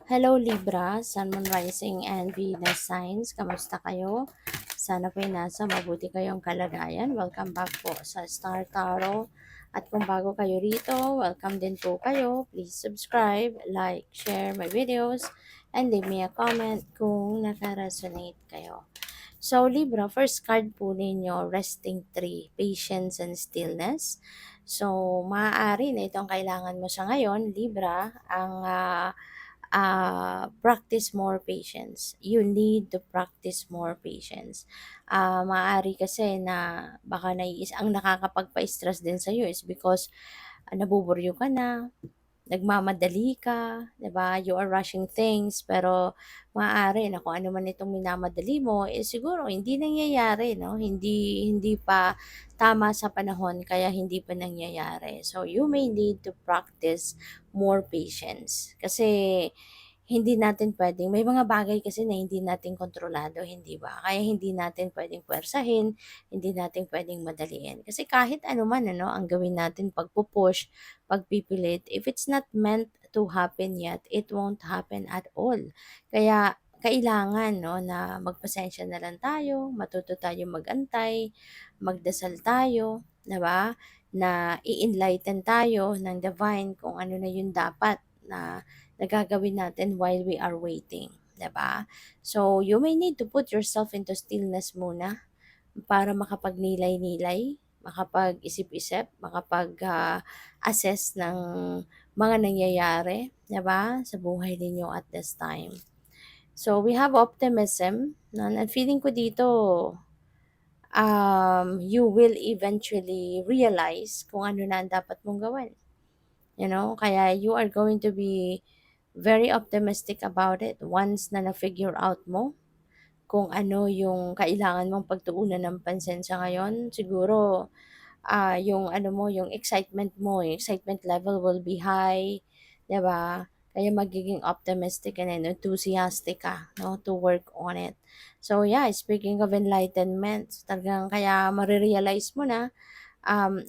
Hello Libra, Sun, Moon, Rising, and Venus signs. Kamusta kayo? Sana po'y nasa mabuti kayong kalagayan. Welcome back po sa Star Tarot. At kung bago kayo rito, welcome din po kayo. Please subscribe, like, share my videos, and leave me a comment kung naka-resonate kayo. So Libra, first card po ninyo, Resting Tree, Patience and Stillness. So maaari na itong kailangan mo sa ngayon, Libra, ang practice more patience. You need to practice more patience. Maaari kasi na baka ang nakakapagpa-stress din sa'yo is because nabuburyo ka na, nagmamadali ka, 'di ba? You are rushing things, pero maaari na kung ano man itong minamadali mo, eh siguro hindi nangyayari, no? Hindi pa tama sa panahon, kaya hindi pa nangyayari. So you may need to practice more patience. Kasi hindi natin pwedeng, may mga bagay kasi na hindi natin kontrolado, hindi ba? Kaya hindi natin pwedeng puwersahin, hindi natin pwedeng madaliin. Kasi kahit ano man, ano, ang gawin natin pagpupush, pagpipilit, if it's not meant to happen yet, it won't happen at all. Kaya kailangan, no, na magpasensya na lang tayo, matuto tayo magantay, magdasal tayo, 'di ba? Na i-enlighten tayo ng divine kung ano na yung dapat na nagagawin natin while we are waiting, 'di ba? So, you may need to put yourself into stillness muna para makapagnilay-nilay, makapag-isip-isip, assess ng mga nangyayari, 'di ba, sa buhay ninyo at this time. So, we have optimism, no, and feeling ko dito, you will eventually realize kung ano na ang dapat mong gawin. Kaya you are going to be very optimistic about it once na na-figure out mo kung ano yung kailangan mong pagtuunan ng pansin sa ngayon. Siguro, yung ano mo, yung excitement level will be high, 'di ba? Kaya magiging optimistic and enthusiastic ka, no, to work on it. So yeah, speaking of enlightenment, talagang kaya marirealize mo na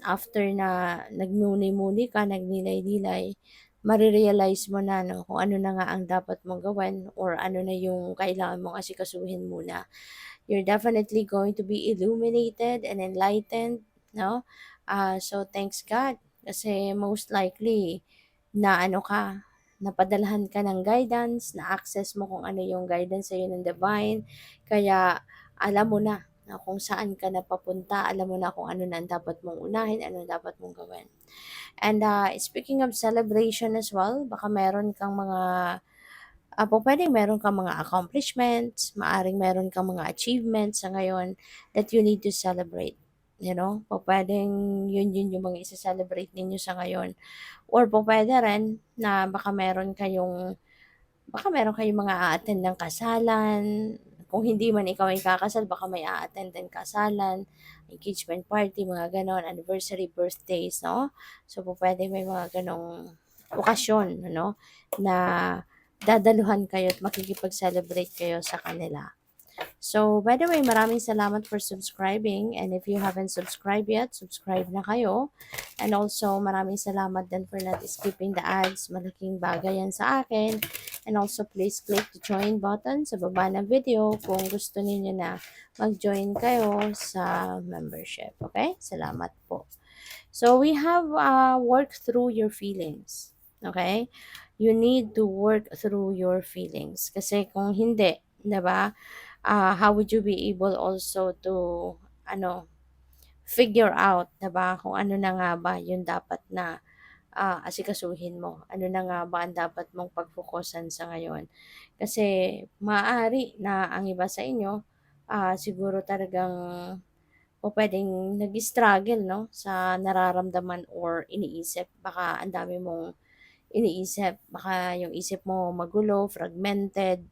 after na nagmuni-muni ka, nagnilay-nilay, marirealize mo na, no, kung ano na nga ang dapat mong gawin or ano na yung kailangan mong asikasuhin muna. You're definitely going to be illuminated and enlightened, no? So thanks God kasi most likely na ano ka, napadalhan ka ng guidance, na-access mo kung ano yung guidance sa'yo ng divine, kaya alam mo na kung saan ka na papunta, alam mo na kung ano na ang dapat mong unahin, ano ang dapat mong gawin. And speaking of celebration as well, baka meron kang mga pupuwedeng meron kang mga accomplishments, maaring meron kang mga achievements sa ngayon that you need to celebrate, Pupuwedeng yun yung mga ise-celebrate ninyo sa ngayon or pupuwede rin na baka meron kayong mga a-attend ng kasalan, kung hindi man ikaw ay kakasal baka may a-attend din kasalan, engagement party, mga gano'n, anniversary, birthdays, 'no? So, pupuwedeng may mga gano'ng okasyon ano, na dadaluhan kayo at makikipag-celebrate kayo sa kanila. So, by the way, maraming salamat for subscribing, and if you haven't subscribed yet, subscribe na kayo. And also, maraming salamat din for not skipping the ads. Malaking bagay yan sa akin. And also, please click the join button sa baba ng video kung gusto niyo na mag-join kayo sa membership. Okay? Salamat po. So, we have work through your feelings. Okay? You need to work through your feelings. Kasi kung hindi, 'di ba? How would you be able also to ano, figure out, 'di ba, kung ano na nga ba yung dapat na asikasuhin mo. Ano na nga ba ang dapat mong pagfokusan sa ngayon? Kasi maaari na ang iba sa inyo, siguro talagang pupuwedeng nag-struggle, 'no, sa nararamdaman or iniisip. Baka ang dami mong iniisip, baka yung isip mo magulo, fragmented.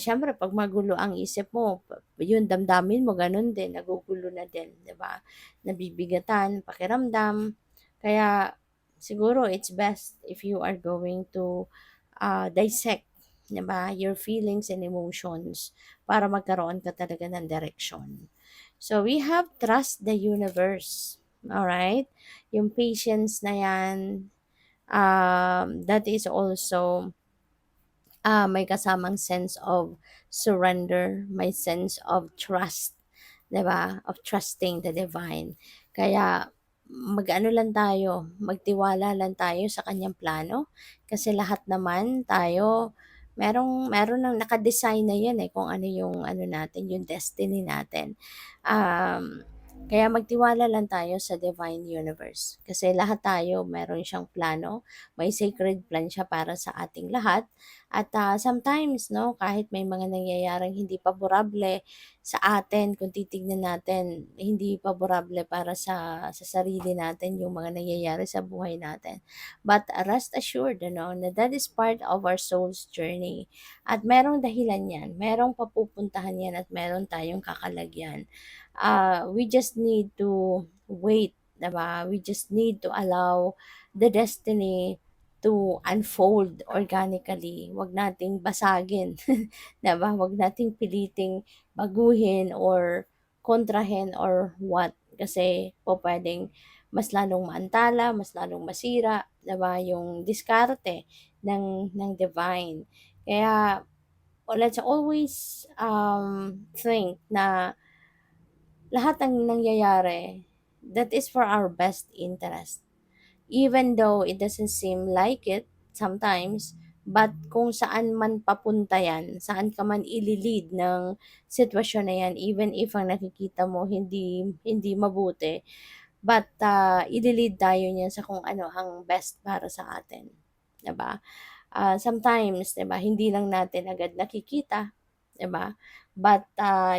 Siyempre 'pag magulo ang isip mo, yung damdamin mo gano'n din, nagugulo na din, 'di ba? Nabibigatan, pakiramdam. Kaya siguro it's best if you are going to dissect, 'di ba, your feelings and emotions para magkaroon ka talaga ng direction. So we have trust the universe, alright? Yung patience na 'yan, that is also may kasamang sense of surrender, may sense of trust, 'di ba? Of trusting the divine. Kaya mag-ano lang tayo, magtiwala lang tayo sa kanyang plano kasi lahat naman tayo meron ng naka-design na 'yan, eh, kung ano yung ano natin, yung destiny natin. Um, Kaya magtiwala lang tayo sa divine universe kasi lahat tayo meron siyang plano, may sacred plan siya para sa ating lahat at, sometimes 'no, kahit may mga nangyayaring hindi paborable sa atin kung titignan natin, hindi paborable para sa sarili natin yung mga nangyayari sa buhay natin. But rest assured ano, na that is part of our soul's journey at merong dahilan 'yan, merong papupuntahan 'yan at meron tayong kakalagyan. We just need to wait, 'di ba? We just need to allow the destiny to unfold organically. Wag nating basagin, 'di ba? Wag nating piliting baguhin or kontrahin or what. Kasi po pwedeng mas lalong maantala, mas lalong masira, 'di ba? Yung diskarte ng divine. Kaya let's always think na lahat ng nangyayari, that is for our best interest. Even though it doesn't seem like it sometimes, but kung saan man papunta yan, saan ka man ililid ng sitwasyon na yan, even if ang nakikita mo hindi mabuti, but ililid tayo niyan sa kung ano ang best para sa atin. 'Di ba? Sometimes, 'di ba, hindi lang natin agad nakikita, 'di ba? But,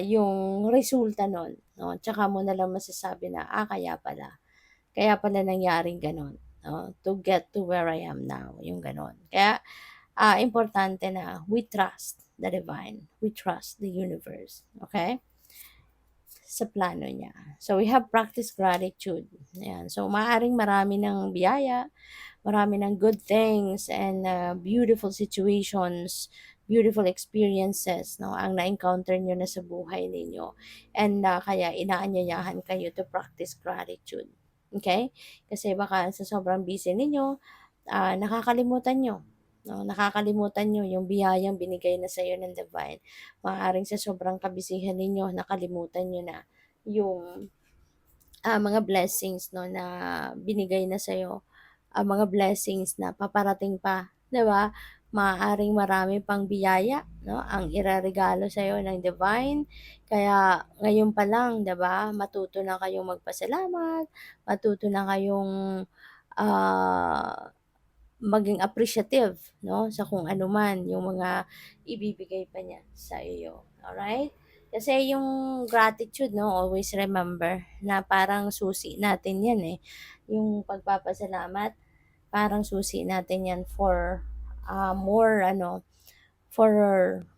yung resulta nun 'no, tsaka mo na lang masasabi na, kaya pala nangyaring gano'n 'no, to get to where I am now, yung gano'n. Kaya, importante na we trust the divine, we trust the universe, okay? Sa plano niya. So, we have practiced gratitude, ayan. So, maaaring marami ng biyaya, marami ng good things and beautiful situations, beautiful experiences, no, ang na-encounter nyo na sa buhay ninyo. And kaya inaanyayahan kayo to practice gratitude. Okay? Kasi baka sa sobrang busy ninyo, nakakalimutan nyo. No, nakakalimutan nyo yung biyayang binigay na sa iyo ng divine. Maaaring sa sobrang kabisihan ninyo, nakalimutan nyo na yung mga blessings no na binigay na sa iyo, mga blessings na paparating pa, 'di ba? Maaaring marami pang biyaya, no, ang ireregalo sa iyo ng divine. Kaya ngayon pa lang, 'di ba, matuto na kayong magpasalamat, matuto na kayong ah, maging appreciative, no, sa kung ano man yung mga ibibigay pa niya sa iyo. Alright? Kasi yung gratitude, no, always remember na parang susi natin yan eh. Yung pagpapasalamat, parang susi natin yan for more for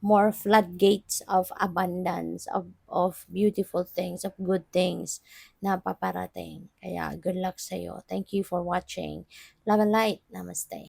more floodgates of abundance of beautiful things, of good things na paparating. Kaya good luck sa iyo. Thank you for watching. Love and light. Namaste.